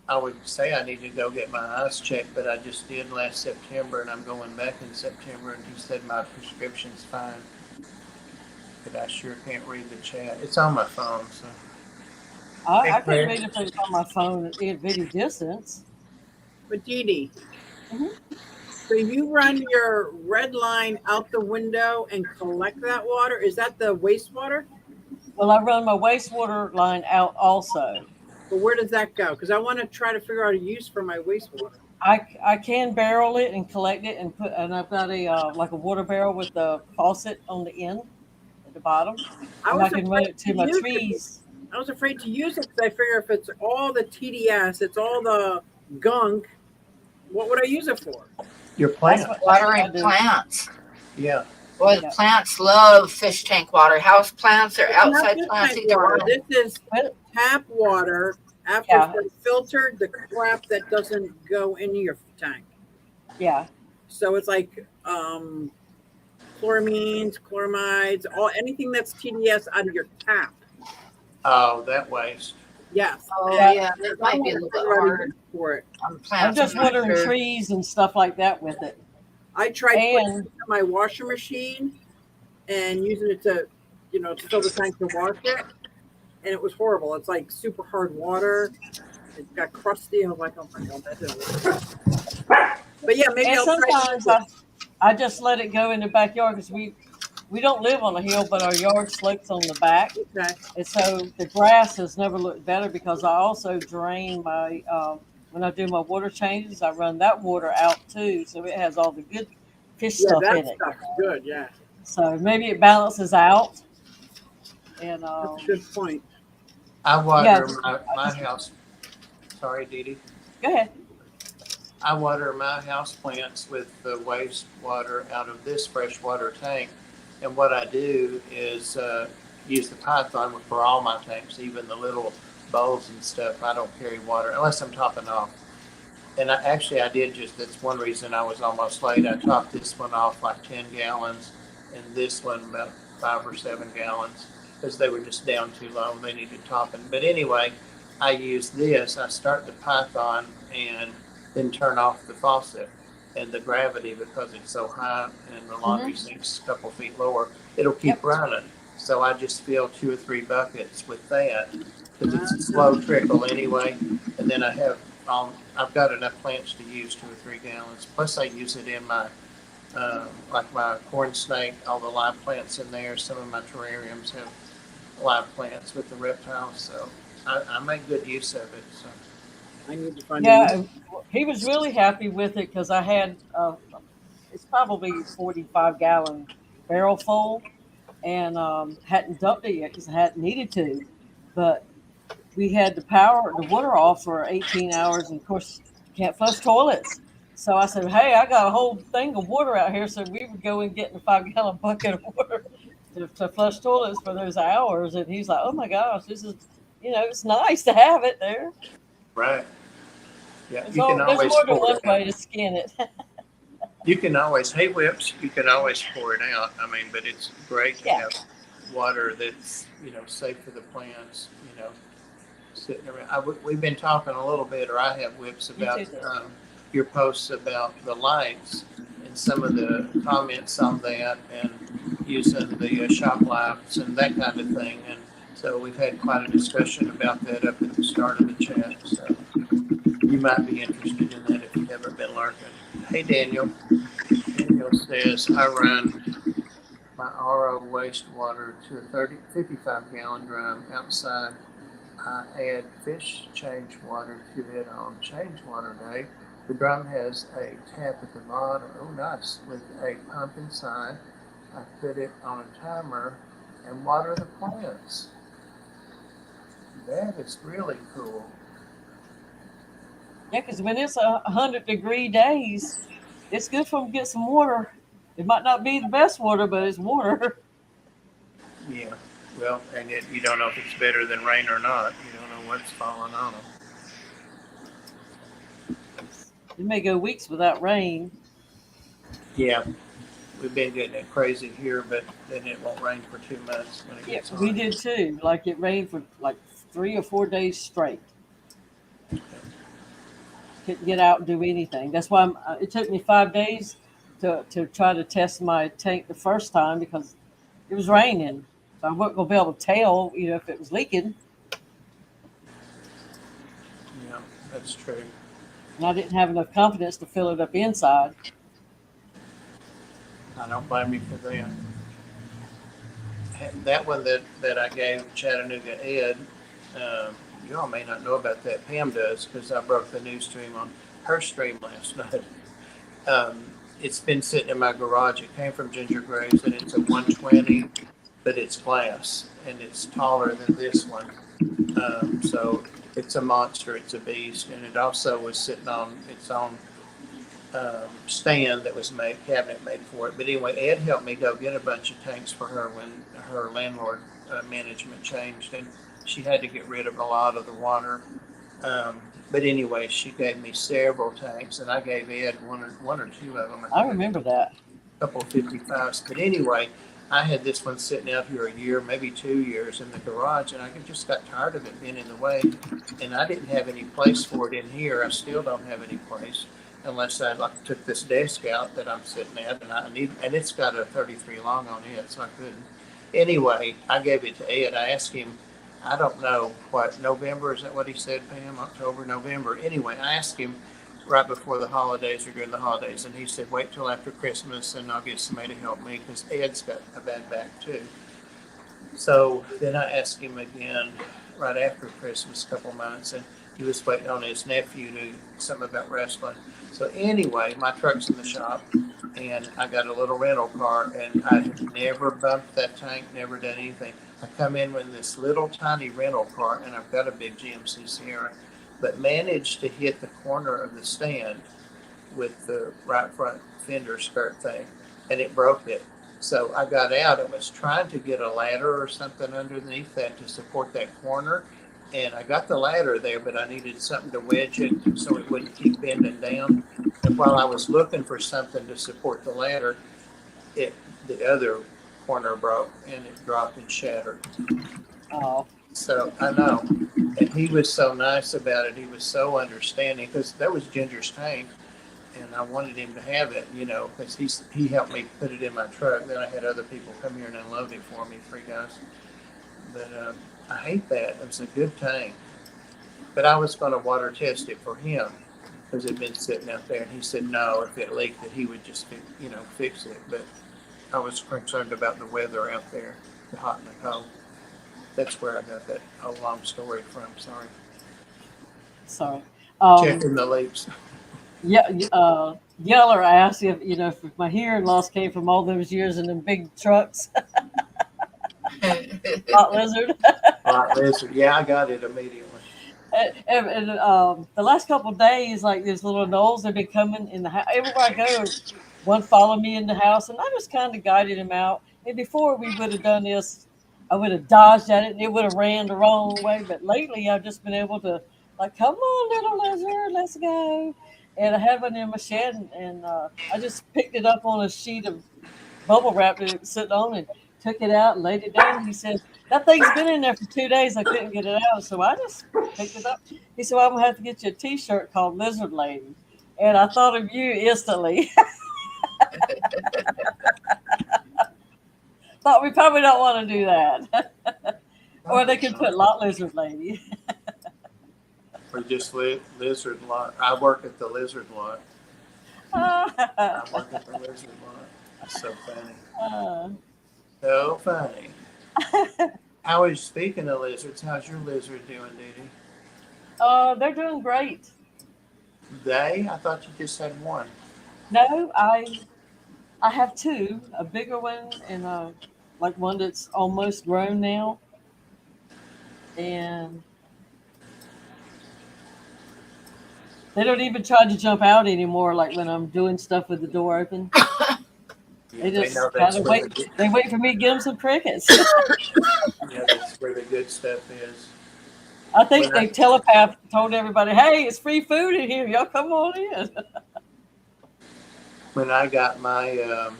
I would say I need to go get my eyes checked, but I just did last September, and I'm going back in September, and he said my prescription's fine. But I sure can't read the chat. It's on my phone, so. I couldn't read it if it was on my phone at video distance. But Dee Dee, Mhm. so you run your red line out the window and collect that water? Is that the wastewater? Well, I run my wastewater line out also. But where does that go? Because I want to try to figure out a use for my wastewater. I can barrel it and collect it and I've got a like a water barrel with the faucet on the end at the bottom. I can run it to my trees. I was afraid to use it because I figure if it's all the TDS, it's all the gunk, what would I use it for? Your plants. Watering plants. Yeah. Well, Yeah. plants love fish tank water. House plants or It's not outside fish plants, tank either water. one. This is tap water after Yeah. it's been filtered, the crap that doesn't go into your tank. Yeah. So it's like chloramines, chloramides, anything that's TDS out of your tap. Oh, that waste. Yes. Oh, Yeah. yeah, it might be a little bit hard for it. on plants. I'm just not watering sure. trees and stuff like that with it. I tried putting And- it in my washer machine and using it to fill the tank to wash it. And it was horrible. It's like super hard water. It got crusty. I was like, oh my God, that didn't work. But yeah, maybe And I'll try sometimes to. I just let it go in the backyard because we don't live on a hill, but our yard slopes on the back. Okay. And so the grass has never looked better because I also drain my, when I do my water changes, I run that water out too. So it has all the good fish Yeah, stuff that in it. stuff's good. Yeah, So maybe it balances out. And that's a good point. I yeah, water my house. Sorry, Dee Dee. go ahead. I water my house plants with the wastewater out of this freshwater tank. And what I do is use the Python for all my tanks, even the little bowls and stuff. I don't carry water unless I'm topping off. And I did that's one reason I was almost late. I topped this one off like 10 gallons and this one about 5 or 7 gallons because they were just down too low. They needed topping. But anyway, I use this. I start the Python and then turn off the faucet, and the gravity, because it's so high and the laundry sink's a couple feet lower, it'll keep running. So I just fill 2 or 3 buckets with that because it's a slow trickle anyway. And then I've got enough plants to use 2 or 3 gallons. Plus I use it in my like my corn snake, all the live plants in there. Some of my terrariums have live plants with the reptiles, so I make good use of it. So. I need to find. Yeah, he was really happy with it because I had, it's probably 45-gallon barrel full and hadn't dumped it yet because I hadn't needed to. But we had the water off for 18 hours, and of course, can't flush toilets. So I said, hey, I got a whole thing of water out here. So we would go and get in a 5-gallon bucket of water to flush toilets for those hours. And he's like, oh my gosh, this is, it's nice to have it there. Right. Yeah, There's more than one way to skin it. You can always, hay whips, you can always pour it out. I mean, but it's great to have water that's, safe for the plants, sitting around. We've been talking a little bit, or I have whips about your posts about the lights and some of the comments on that and using the shop lights and that kind of thing. And so we've had quite a discussion about that up at the start of the chat. So you might be interested in that if you haven't been lurking. Hey, Daniel. Daniel says, I run my RO wastewater to a 55-gallon drum outside. I add fish change water to it on change water day. The drum has a tap at the bottom, oh nice, with a pump inside. I put it on a timer and water the plants. That is really cool. Yeah, because when it's 100-degree days, it's good for them to get some water. It might not be the best water, but it's water. Yeah, well, and you don't know if it's better than rain or not. You don't know what's falling on them. It may go weeks without rain. Yeah, we've been getting it crazy here, but then it won't rain for 2 months when it gets hot. We did too. Like it rained for like 3 or 4 days straight. Couldn't get out and do anything. That's why it took me 5 days to try to test my tank the first time because it was raining. So I wasn't going to be able to tell, if it was leaking. Yeah, that's true. And I didn't have enough confidence to fill it up inside. I don't blame you for that. That one that I gave Chattanooga Ed, you all may not know about that. Pam does because I broke the news to him on her stream last night. It's been sitting in my garage. It came from Ginger Graves, and it's a 120, but it's glass, and it's taller than this one. So it's a monster. It's a beast, and it also was sitting on its own stand that was cabinet made for it. But anyway, Ed helped me go get a bunch of tanks for her when her landlord management changed, and she had to get rid of a lot of the water. But anyway, she gave me several tanks, and I gave Ed one or two of them. I remember that. A couple of 55s. But anyway, I had this one sitting out here a year, maybe 2 years in the garage, and I just got tired of it being in the way. And I didn't have any place for it in here. I still don't have any place unless I took this desk out that I'm sitting at, and it's got a 33 long on it, so I couldn't. Anyway, I gave it to Ed. I asked him, I don't know what, November, is that what he said, Pam? October, November. Anyway, I asked him, right before the holidays or during the holidays. And he said, wait till after Christmas and I'll get somebody to help me because Ed's got a bad back too. So then I asked him again right after Christmas, a couple months, and he was waiting on his nephew to something about wrestling. So anyway, my truck's in the shop, and I got a little rental car, and I had never bumped that tank, never done anything. I come in with this little tiny rental car, and I've got a big GMC Sierra, but managed to hit the corner of the stand with the right front fender skirt thing, and it broke it. So I got out and was trying to get a ladder or something underneath that to support that corner. And I got the ladder there, but I needed something to wedge it so it wouldn't keep bending down. And while I was looking for something to support the ladder, the other corner broke and it dropped and shattered. Oh, So I know. And he was so nice about it. He was so understanding because that was Ginger's tank. And I wanted him to have it, you know, because he helped me put it in my truck. Then I had other people come here and unload it for me, 3 guys. But I hate that. It was a good tank. But I was going to water test it for him because it had been sitting out there. And he said no, if it leaked, that he would just, fix it. But I was concerned about the weather out there, the hot and the cold. That's where I got that whole long story from. Sorry. sorry. Checking the leaks. Yeah, Yeller asked if my hearing loss came from all those years in them big trucks. Hot lizard. Hot lizard. Yeah, I got it immediately. And the last couple of days, like these little gnolls have been coming in the house. Everywhere I go, one followed me in the house, and I just kind of guided him out. And before we would have done this, I would have dodged at it, and it would have ran the wrong way. But lately, I've just been able to, like, come on, little lizard, let's go. And I had one in my shed, and I just picked it up on a sheet of bubble wrap that it was sitting on and took it out and laid it down. He said, that thing's been in there for 2 days. I couldn't get it out. So I just picked it up. He said, well, I'm going to have to get you a T-shirt called Lizard Lady. And I thought of you instantly. Thought we probably don't want to do that. Or they could put Lot Lizard Lady. Or just lizard lot. I work at the lizard lot. I work at the lizard lot. That's so funny. So funny. How is, speaking of lizards, how's your lizard doing, Didi? They're doing great. I thought you just had one. No, I have 2, a bigger one and like one that's almost grown now. And they don't even try to jump out anymore, like when I'm doing stuff with the door open. They just kind of wait. They wait for me to give them some crickets. Yeah, that's where the good stuff is. I think they told everybody, hey, it's free food in here. Y'all come on in. When I got my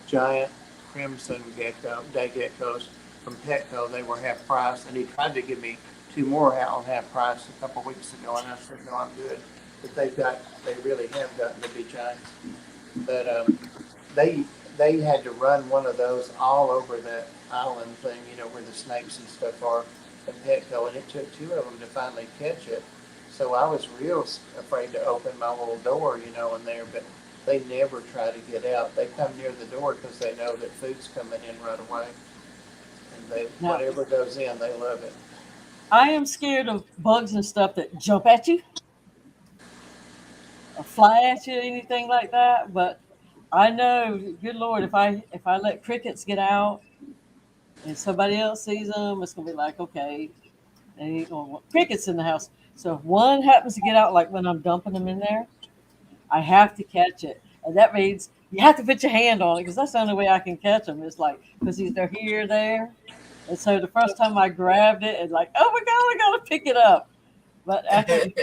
giant crimson day geckos from Petco, they were half price, and he tried to give me 2 more on half price a couple weeks ago, and I said, no, I'm good. But they really have gotten to be giants. But they had to run one of those all over that island thing, where the snakes and stuff are from Petco, and it took 2 of them to finally catch it. So I was real afraid to open my little door, in there, but they never try to get out. They come near the door because they know that food's coming in right away. And whatever goes in, they love it. I am scared of bugs and stuff that jump at you or fly at you, anything like that. But I know, good Lord, if I let crickets get out and somebody else sees them, it's gonna be like, okay, they ain't gonna want crickets in the house. So if one happens to get out, like when I'm dumping them in there, I have to catch it, and that means you have to put your hand on it because that's the only way I can catch them. It's like because they're here, there, and so the first time I grabbed it, it's like, oh my God, I gotta pick it up. But after 2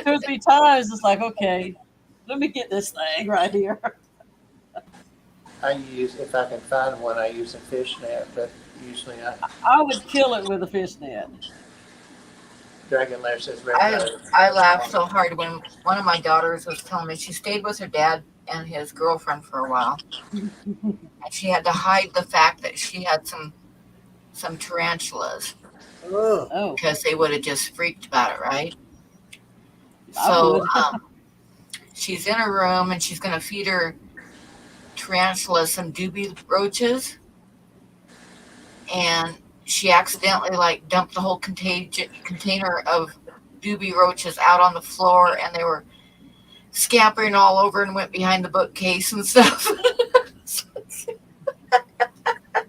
or 3 times, it's like, okay, let me get this thing right here. If I can find one, I use a fish net, but usually I would kill it with a fish net. Dragon Lair says I laughed so hard when one of my daughters was telling me she stayed with her dad and his girlfriend for a while, and she had to hide the fact that she had some tarantulas because they would have just freaked about it, right? So she's in her room and she's going to feed her tarantula some doobie roaches. And she accidentally like dumped the whole container of doobie roaches out on the floor, and they were scampering all over and went behind the bookcase and stuff.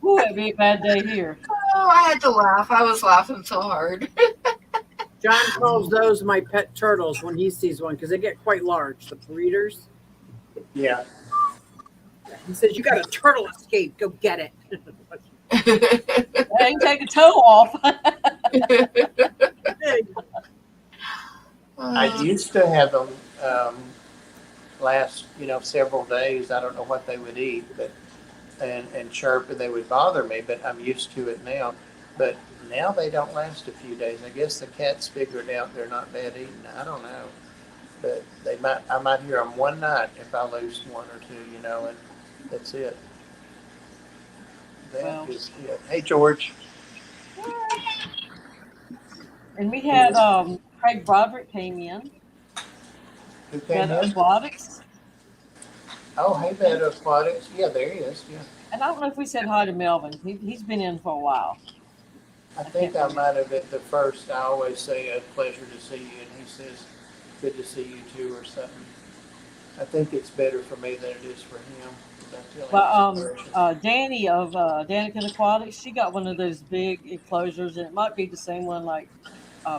Ooh, it'd be a bad day here. Oh, I had to laugh. I was laughing so hard. John calls those my pet turtles when he sees one because they get quite large, the breeders. Yeah. He says, "You got a turtle escape. Go get it." They can take a toe off. I used to have them last, several days. I don't know what they would eat, but and chirp, and they would bother me. But I'm used to it now. But now they don't last a few days. I guess the cats figured out they're not bad eating. I don't know, but I might hear them one night if I lose one or two, and that's it. That is it. Hey, George. And we had Craig Broderick came in. Who came in? Aquatics. Oh, hey, Bed Aquatics. Yeah, there he is. Yeah. And I don't know if we said hi to Melvin. He's been in for a while. I think I might have at the first. I always say a pleasure to see you, and he says good to see you too, or something. I think it's better for me than it is for him. Well, Danny of Danican Aquatics, she got one of those big enclosures, and it might be the same one like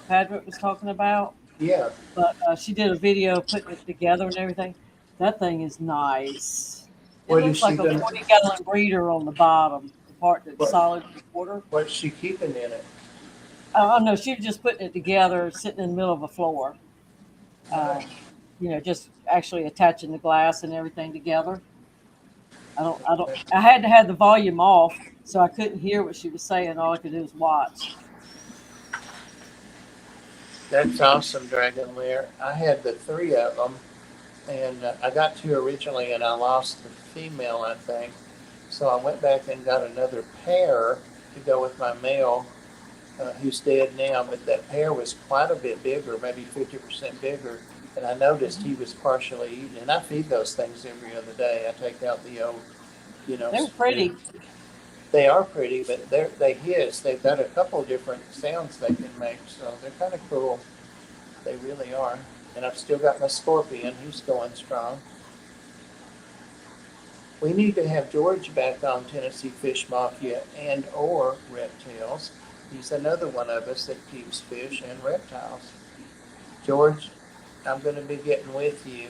Patrick was talking about. Yeah. But she did a video putting it together and everything. That thing is nice. It looks like a 40-gallon breeder on the bottom, the part that's solid water. What's she keeping in it? Oh no, she was just putting it together, sitting in the middle of a floor. Just actually attaching the glass and everything together. I had to have the volume off, so I couldn't hear what she was saying. All I could do was watch. That's awesome, Dragon Lair. I had the 3 of them, and I got 2 originally, and I lost the female, I think. So I went back and got another pair to go with my male, who's dead now, but that pair was quite a bit bigger, maybe 50% bigger, and I noticed he was partially eaten. And I feed those things every other day. I take out the old, They're pretty. They are pretty, but they hiss. They've got a couple different sounds they can make, so they're kind of cool. They really are. And I've still got my scorpion. He's going strong. We need to have George back on Tennessee Fish Mafia and or Reptiles. He's another one of us that keeps fish and reptiles. George, I'm going to be getting with you.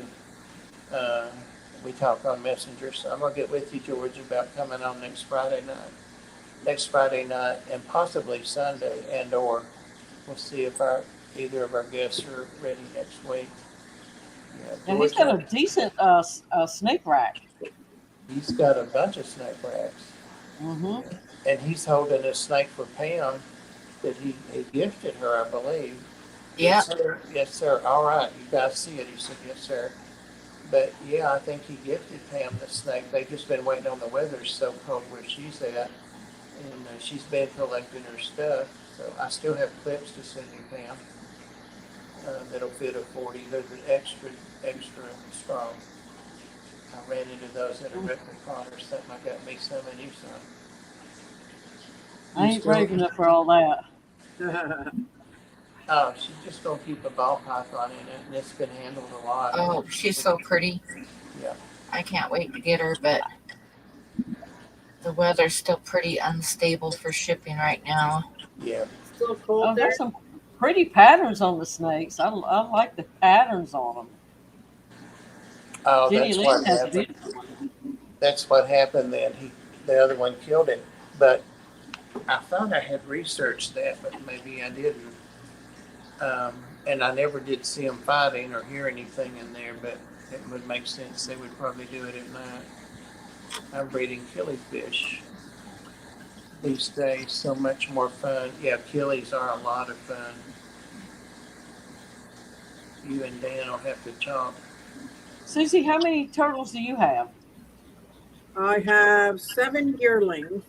We talk on Messenger, so I'm going to get with you, George, about coming on next Friday night, and possibly Sunday, and or we'll see if either of our guests are ready next week. Yeah, And he's got a decent snake rack. He's got a bunch of snake racks. Mm-hmm. And he's holding a snake for Pam that he gifted her, I believe. Yeah. Yes, sir. Yes, sir. All right. You guys see it. He said, yes, sir. But, yeah, I think he gifted Pam the snake. They've just been waiting on the weather so cold where she's at. And she's been collecting her stuff. So I still have clips to send you, Pam, that'll fit a 40. They're extra strong. I ran into those at a record pot or something. I got me some and you some. I ain't brave enough for all that. Oh, she's just going to keep a ball python in it, and it's been handled a lot. Oh, she's so pretty. Yeah. I can't wait to get her, but the weather's still pretty unstable for shipping right now. Yeah. Still cold there. There's some pretty patterns on the snakes. I like the patterns on them. Oh, Jenny that's Lynn what has a happened. beautiful one. That's what happened then. The other one killed him. But I thought I had researched that, but maybe I didn't. And I never did see them fighting or hear anything in there, but it would make sense. They would probably do it at night. I'm breeding killifish these days. So much more fun. Yeah, killies are a lot of fun. You and Dan will have to talk. Susie, how many turtles do you have? I have 7 yearlings,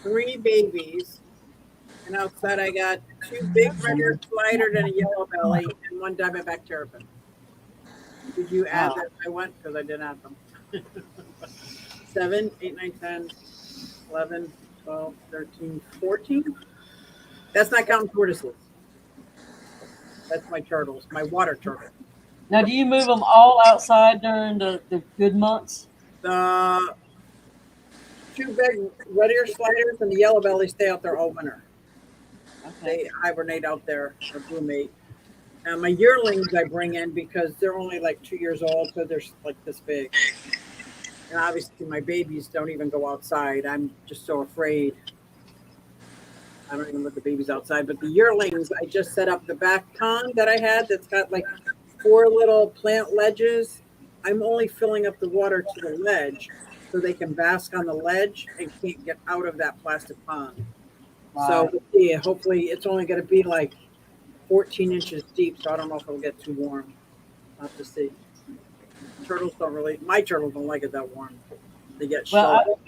3 babies, and outside I got 2 big red-eared spiders and a yellow belly, and 1 diamondback terrapin. Did you add Wow. that I went? Because I didn't add them. 7, 8, 9, 10, 11, 12, 13, 14. That's not counting tortoises. That's my turtles, my water turtle. Now, do you move them all outside during the good months? The 2 big red ear sliders and the yellow belly stay out there all winter. Okay. They hibernate out there or brumate. My yearlings I bring in because they're only like 2 years old, so they're like this big. And obviously, my babies don't even go outside. I'm just so afraid. I don't even let the babies outside. But the yearlings, I just set up the back pond that I had that's got like 4 little plant ledges. I'm only filling up the water to the ledge so they can bask on the ledge and can't get out of that plastic pond. So, Right. yeah, hopefully it's only going to be like 14 inches deep, so I don't know if it'll get too warm. I'll have to see. My turtles don't like it that warm. They get Well, short.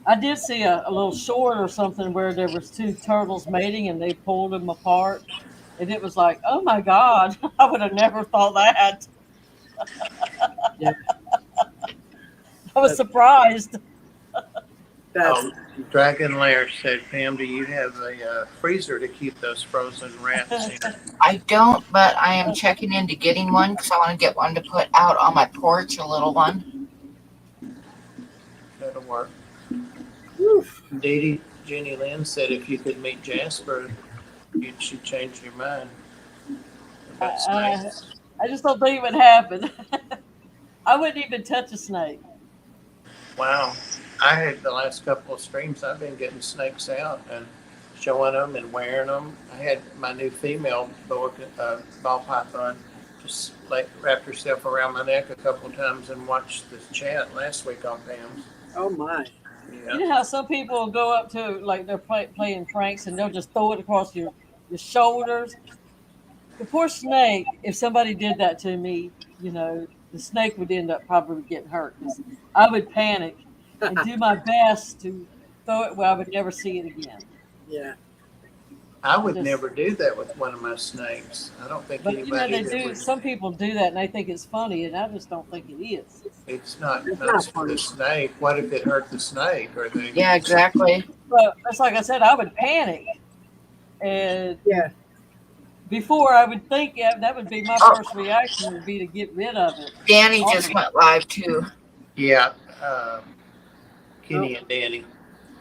I did see a little short or something where there was 2 turtles mating and they pulled them apart, and it was like, oh my God, I would have never thought that. Yeah. I was surprised. That's Dragon Lair said, Pam, do you have a freezer to keep those frozen wraps in? I don't, but I am checking into getting one because I want to get one to put out on my porch, a little one. That'll work. oof. Dee Jenny Lynn said if you could meet Jasper, she'd change your mind about snakes. I just don't think it would happen. I wouldn't even touch a snake. Wow. I had the last couple of streams, I've been getting snakes out and showing them and wearing them. I had my new female ball python just like wrapped herself around my neck a couple of times and watched the chat last week on Pam's. Oh my. Yeah. You know how some people will go up to, like, they're playing pranks and they'll just throw it across your shoulders. The poor snake, if somebody did that to me, the snake would end up probably getting hurt because I would panic and do my best to throw it where I would never see it again. Yeah. I would never do that with one of my snakes. I don't think But anybody they do. would. Some people do that and they think it's funny, and I just don't think it is. It's not It's nuts not for the funny. snake. What if it hurt the snake? Or they? Yeah, exactly. But that's like I said, I would panic, and Yeah. before I would think that would be my first reaction would be to get rid of it. Danny just went live too. Yeah. Kenny and Danny.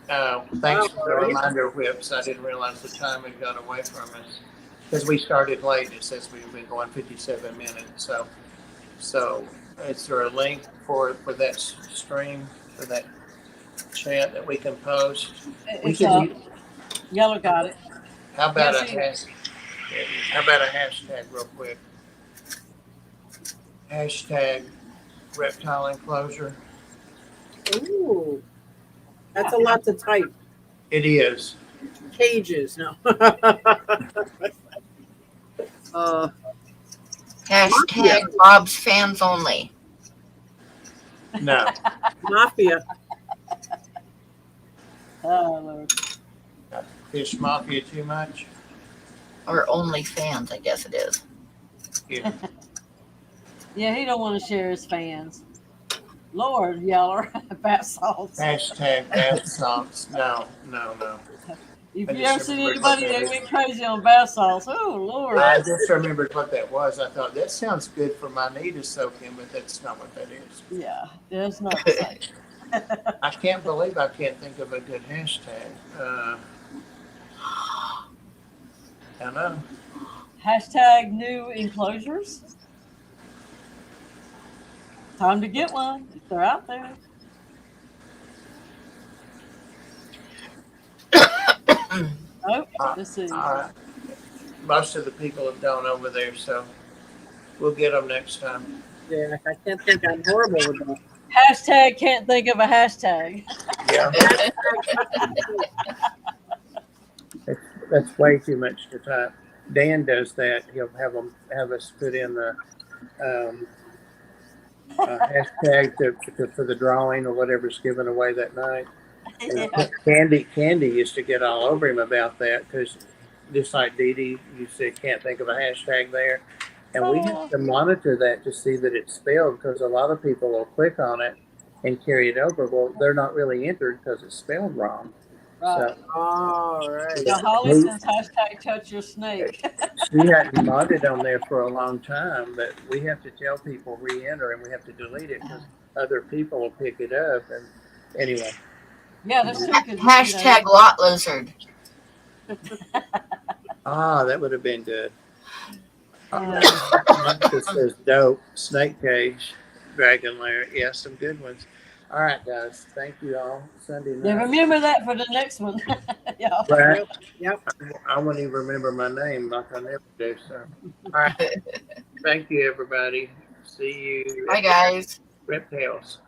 Thanks for the reminder, Whips. I didn't realize the time had gone away from us because we started late. It says we've been going 57 minutes. So is there a link for that stream, for that chat that we can post? It's up. Yellow got it. How about Yes, How about a hashtag real quick? Hashtag reptile enclosure. Ooh. That's a lot to type. It is. Cages. No. Hashtag Bob's fans only. No. Mafia. Oh, Lord. Fish Mafia too much? Or only fans, I guess it is. Yeah. Yeah, he don't want to share his fans. Lord, Yeller, bath salts. Hashtag bath salts. No. If I you just ever seen remembered anybody what that that is. went crazy on bath salts, oh Lord. I just remembered what that was. I thought that sounds good for my knee to soak in, but that's not what that is. Yeah, that's not the same. I can't believe I can't think of a good hashtag. I know. Hashtag new enclosures. Time to get one if they're out there. Oh, let's see. All right. Most of the people have gone over there, so we'll get them next time. Yeah, I can't think I'm horrible with that. Hashtag can't think of a hashtag. Yeah. That's way too much to type. Dan does that. He'll have us put in the hashtag for the drawing or whatever's given away that night. And Yeah. Candy used to get all over him about that because just like Dee Dee, you said can't think of a hashtag there. And we have to monitor that to see that it's spelled, because a lot of people will click on it and carry it over. Well, they're not really entered because it's spelled wrong. Right. So, Oh, right. Now, Holly says hashtag touch your snake. she hadn't modded on there for a long time, but we have to tell people re-enter, and we have to delete it because other people will pick it up. And anyway, Yeah, that's true. 'Cause, Hashtag lot lizard. that would have been good. Monica says dope, snake cage, dragon lair. Yeah, some good ones. All right, guys. Thank you all. Sunday night. Yeah, remember that for the next one. Yeah. Right. Yep. I won't even remember my name like I never do. So, all right. Thank you, everybody. See you. Bye, guys. Reptiles.